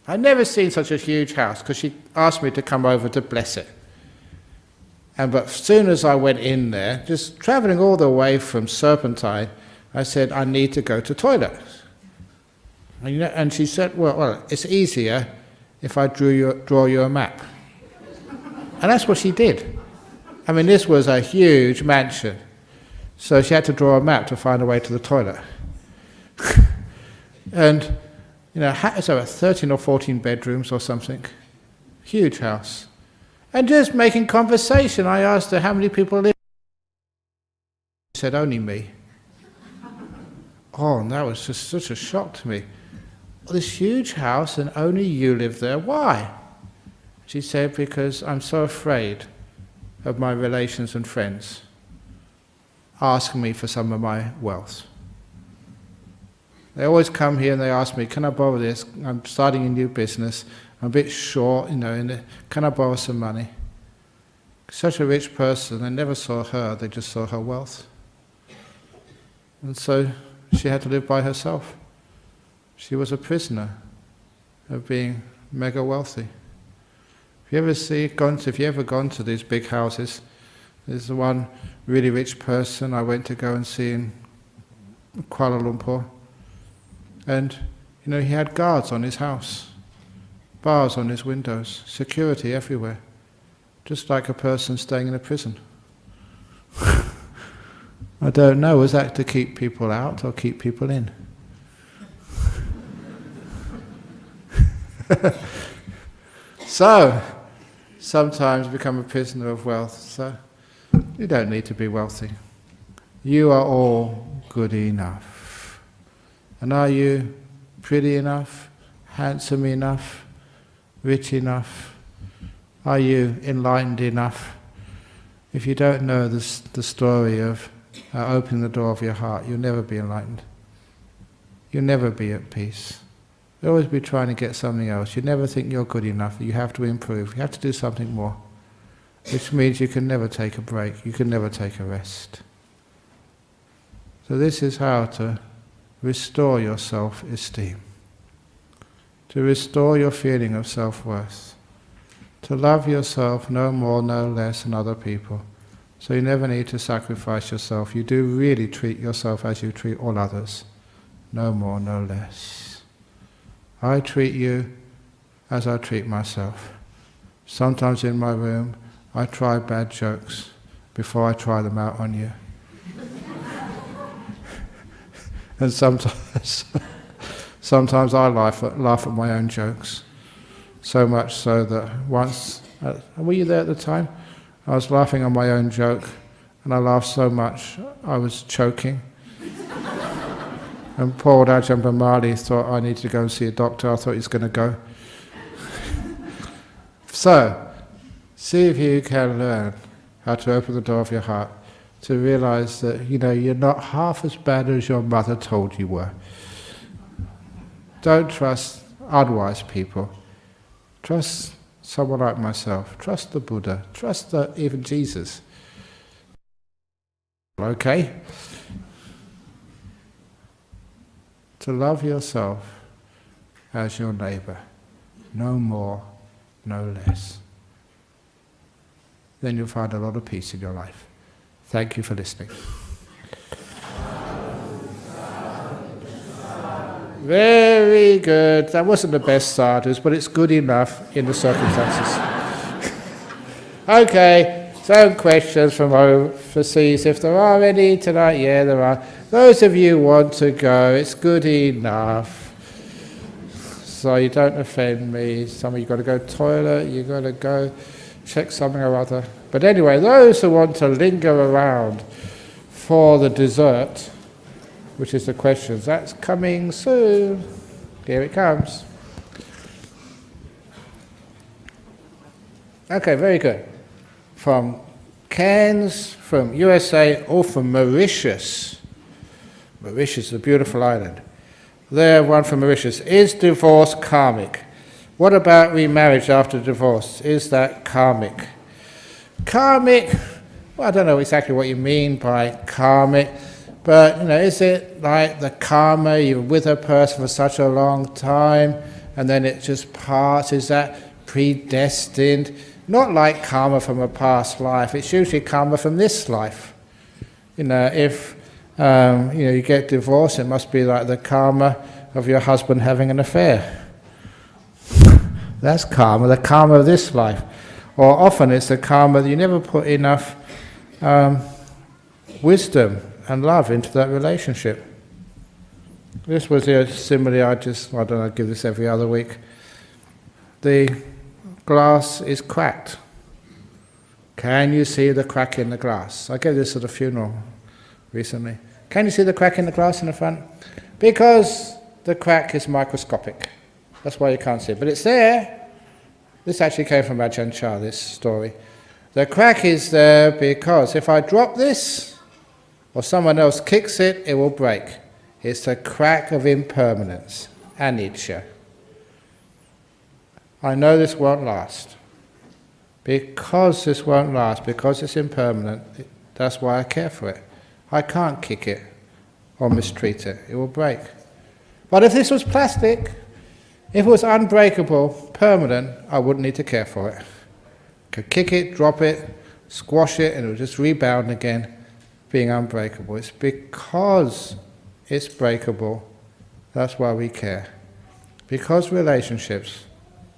I'd never seen such a huge house, because she asked me to come over to bless it. But as soon as I went in there, just travelling all the way from Serpentine, I said, I need to go to toilet. And she said, well, it's easier if I draw you a map. And that's what she did. This was a huge mansion. So she had to draw a map to find a way to the toilet. And, so 13 or 14 bedrooms or something. Huge house. And just making conversation, I asked her how many people live. She said, only me. Oh, and that was just such a shock to me. This huge house and only you live there. Why? She said, because I'm so afraid of my relations and friends asking me for some of my wealth. They always come here and they ask me, can I borrow this? I'm starting a new business. I'm a bit short, can I borrow some money? Such a rich person, they never saw her, they just saw her wealth. And so she had to live by herself. She was a prisoner of being mega wealthy. If you ever gone to these big houses, there's one really rich person I went to go and see in Kuala Lumpur. And, he had guards on his house, bars on his windows, security everywhere, just like a person staying in a prison. I don't know, was that to keep people out or keep people in? So, sometimes become a prisoner of wealth. So, you don't need to be wealthy. You are all good enough. And are you pretty enough, handsome enough, rich enough? Are you enlightened enough? If you don't know the story of opening the door of your heart, you'll never be enlightened. You'll never be at peace. You'll always be trying to get something else. You never think you're good enough. You have to improve. You have to do something more. Which means you can never take a break. You can never take a rest. So this is how to restore your self-esteem. To restore your feeling of self-worth. To love yourself no more, no less than other people. So you never need to sacrifice yourself. You do really treat yourself as you treat all others. No more, no less. I treat you as I treat myself. Sometimes in my room, I try bad jokes before I try them out on you. And sometimes I laugh at my own jokes. So much so that once, were you there at the time? I was laughing on my own joke, and I laughed so much I was choking. And poor old Ajahn Brahmavamso thought I needed to go and see a doctor. I thought he was going to go. So, see if you can learn how to open the door of your heart to realize that, you're not half as bad as your mother told you were. Don't trust unwise people. Trust someone like myself. Trust the Buddha. Trust even Jesus. Okay? To love yourself as your neighbour. No more, no less. Then you'll find a lot of peace in your life. Thank you for listening. Very good. That wasn't the best sadhus, but it's good enough in the circumstances. Okay, some questions from overseas. If there are any tonight, yeah, there are. Those of you who want to go, it's good enough. So you don't offend me. Some of you got to go to the toilet, you got to go check something or other. But anyway, those who want to linger around for the dessert, which is the questions, that's coming soon. Here it comes. Okay, very good. From Cairns, from USA, or from Mauritius. Mauritius is a beautiful island. There, one from Mauritius. Is divorce karmic? What about remarriage after divorce? Is that karmic? Karmic, well, I don't know exactly what you mean by karmic, but is it like the karma, you're with a person for such a long time, and then it just parts? Is that predestined? Not like karma from a past life. It's usually karma from this life. If you get divorced, it must be like the karma of your husband having an affair. That's karma, the karma of this life. Or often it's the karma that you never put enough wisdom and love into that relationship. This was a simile I don't know, I give this every other week. The glass is cracked. Can you see the crack in the glass? I gave this at a funeral recently. Can you see the crack in the glass in the front? Because the crack is microscopic. That's why you can't see it. But it's there. This actually came from Ajahn Chah, this story. The crack is there because if I drop this, or someone else kicks it, it will break. It's the crack of impermanence, anicca. I know this won't last. Because this won't last, because it's impermanent, that's why I care for it. I can't kick it or mistreat it. It will break. But if this was plastic, if it was unbreakable, permanent, I wouldn't need to care for it. I could kick it, drop it, squash it, and it would just rebound again, being unbreakable. It's because it's breakable, that's why we care. Because relationships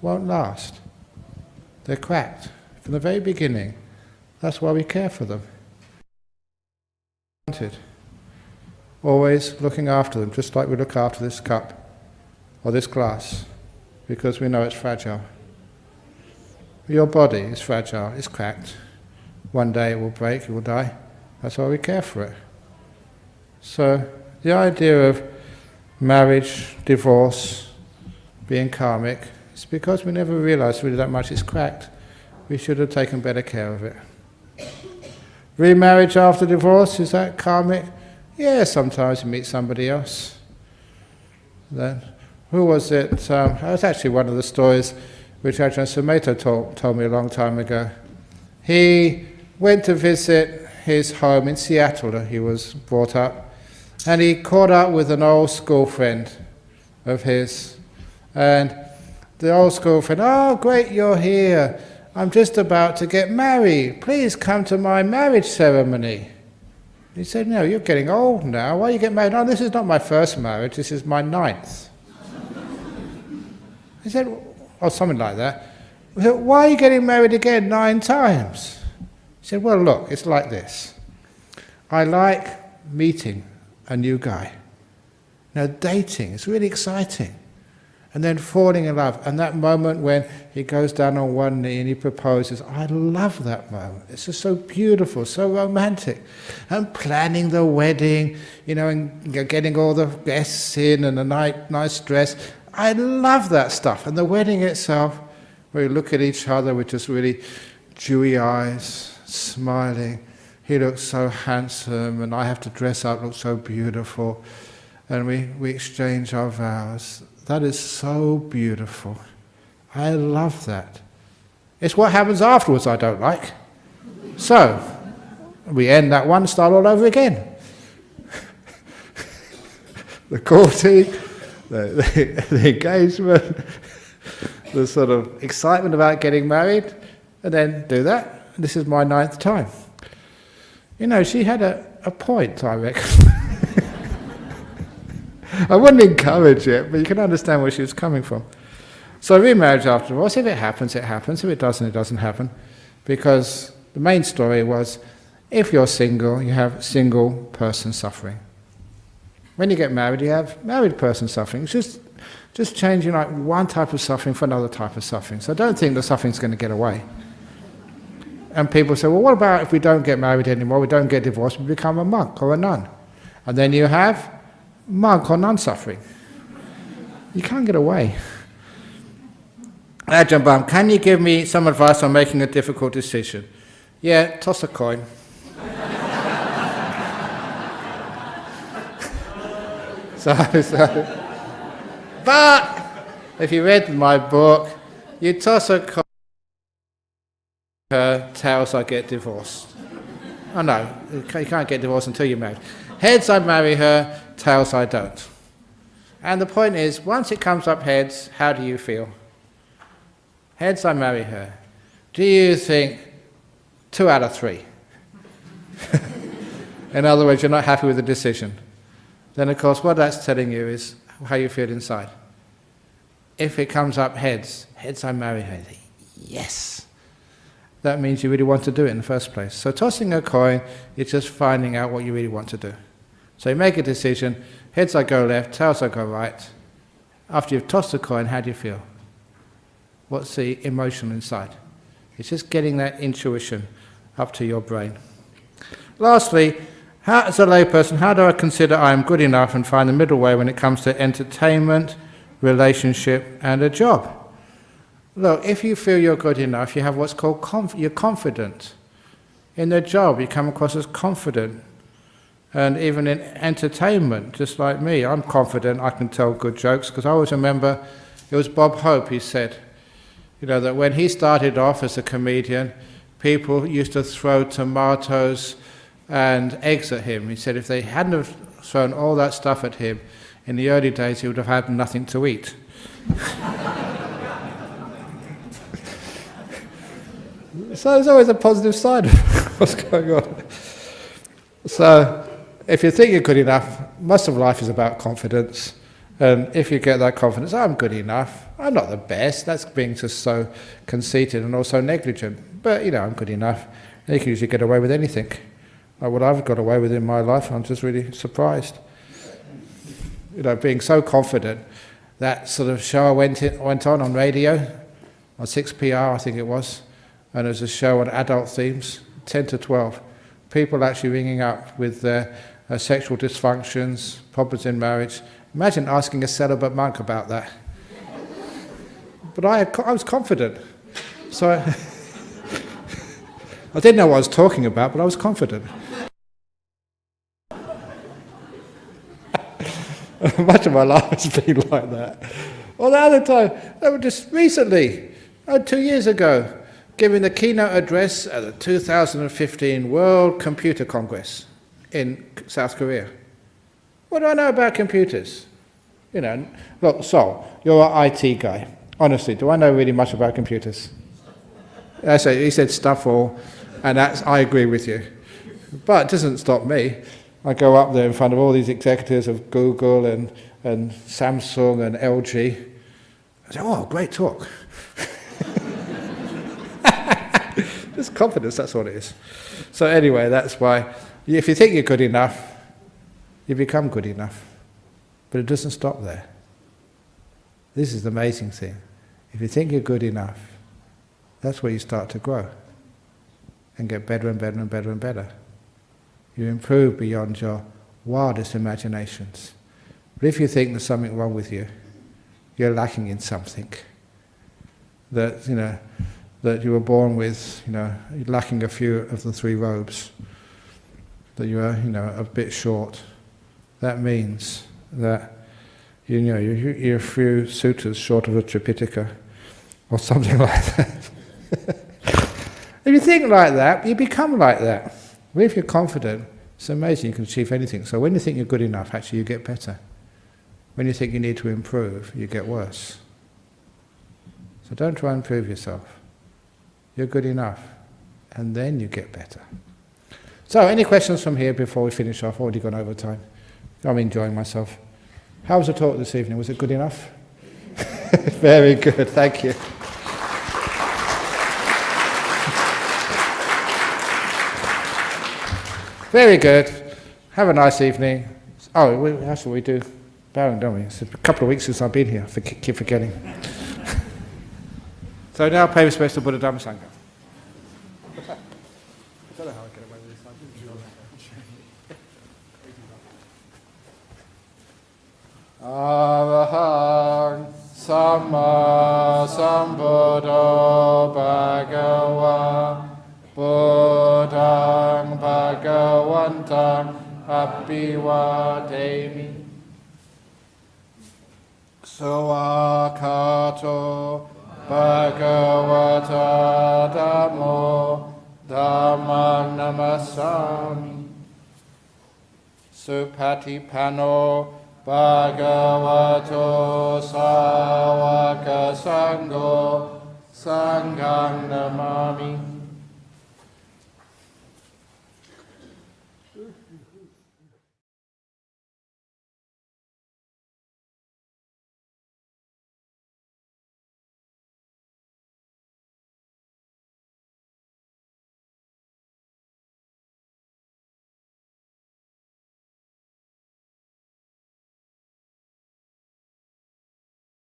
won't last. They're cracked from the very beginning. That's why we care for them. Always looking after them, just like we look after this cup or this glass, because we know it's fragile. Your body is fragile, it's cracked. One day it will break, it will die. That's why we care for it. So the idea of marriage, divorce, being karmic, is because we never realised really that much it's cracked. We should have taken better care of it. Remarriage after divorce, is that karmic? Yeah, sometimes you meet somebody else. Then, who was it? That was actually one of the stories which Ajahn Sumedho told me a long time ago. He went to visit his home in Seattle, he was brought up, and he caught up with an old school friend of his. And the old school friend, "Oh, great, you're here. I'm just about to get married. Please come to my marriage ceremony." He said, "No, you're getting old now. Why you get married?" "No, this is not my first marriage. This is my 9th. He said, or something like that. He said, "Why are you getting married again 9 times?" He said, "Well, look, it's like this. I like meeting a new guy. Now, dating, it's really exciting. And then falling in love. And that moment when he goes down on one knee and he proposes, I love that moment. It's just so beautiful, so romantic. And planning the wedding, and getting all the guests in and a nice dress. I love that stuff. And the wedding itself, where we look at each other with just really dewy eyes, smiling. He looks so handsome and I have to dress up, look so beautiful. And we exchange our vows. That is so beautiful. I love that. It's what happens afterwards I don't like. So, we end that one, start all over again. The courting, the engagement, the sort of excitement about getting married, and then do that. This is my 9th time. You know, she had a point, I reckon. I wouldn't encourage it, but you can understand where she was coming from. So remarriage after divorce, if it happens, it happens. If it doesn't happen. Because the main story was, if you're single, you have single person suffering. When you get married, you have married person suffering. It's just changing like one type of suffering for another type of suffering. So don't think the suffering's going to get away. And people say, well, what about if we don't get married anymore, we don't get divorced, we become a monk or a nun? And then you have monk or nun suffering. You can't get away. Ajahn Brahm, can you give me some advice on making a difficult decision? Yeah, toss a coin. But if you read my book, you toss a coin, tails I get divorced. Oh no, you can't get divorced until you're married. Heads I marry her, tails I don't. And the point is, once it comes up heads, how do you feel? Heads I marry her. Do you think 2 out of 3? In other words, you're not happy with the decision. Then of course what that's telling you is how you feel inside. If it comes up heads I marry her, yes. That means you really want to do it in the first place. So tossing a coin is just finding out what you really want to do. So you make a decision, heads I go left, tails I go right. After you've tossed the coin, how do you feel? What's the emotion inside? It's just getting that intuition up to your brain. Lastly, as a layperson, how do I consider I am good enough and find the middle way when it comes to entertainment, relationship, and a job? Look, if you feel you're good enough, you have what's called you're confident. In the job, you come across as confident. And even in entertainment, just like me, I'm confident I can tell good jokes, because I always remember, it was Bob Hope, he said, you know, that when he started off as a comedian, people used to throw tomatoes and eggs at him. He said if they hadn't have thrown all that stuff at him, in the early days he would have had nothing to eat. So there's always a positive side of what's going on. So if you think you're good enough, most of life is about confidence. And if you get that confidence, I'm good enough, I'm not the best, that's being just so conceited and also negligent. But, you know, I'm good enough. And you can usually get away with anything. Like what I've got away with in my life, I'm just really surprised. You know, being so confident. That sort of show went on radio, on 6PR I think it was, and there's a show on adult themes, 10 to 12. People actually ringing up with their sexual dysfunctions, problems in marriage. Imagine asking a celibate monk about that. But I was confident. So I didn't know what I was talking about, but I was confident. Much of my life has been like that. Well, the other time, just recently, 2 years ago, giving the keynote address at the 2015 World Computer Congress in South Korea. What do I know about computers? You know, look, Sol, you're an IT guy. Honestly, do I know really much about computers? He said stuff all, and I agree with you. But it doesn't stop me. I go up there in front of all these executives of Google and Samsung and LG. I say, oh, great talk. Just confidence, that's what it is. So anyway, that's why, if you think you're good enough, you become good enough. But it doesn't stop there. This is the amazing thing. If you think you're good enough, that's where you start to grow and get better and better and better and better. You improve beyond your wildest imaginations. But if you think there's something wrong with you, you're lacking in something. That, you know, that you were born with, you know, lacking a few of the 3 robes. That you are, you know, a bit short. That means that you're a few sutras short of a Tripitaka, or something like that. If you think like that, you become like that. Well, if you're confident, it's amazing, you can achieve anything. So when you think you're good enough, actually you get better. When you think you need to improve, you get worse. So don't try and prove yourself. You're good enough, and then you get better. So, any questions from here before we finish off? Already gone over time. I'm enjoying myself. How was the talk this evening? Was it good enough? Very good, thank you. Very good. Have a nice evening. Oh, that's what we do. Bowing, don't we? It's a couple of weeks since I've been here. Keep forgetting. So now pay respects to Buddha Dharma Sangha. What's that? I don't know how I get away with this. Arahang Samma Sambuddho Bhagava Buddhang Bhagavantang Abhivademi Sawakato Bhagavata Dhammo Dhammang Namasami Supatipano Bhagavato Sāvaka Sangho Sanghang Namami.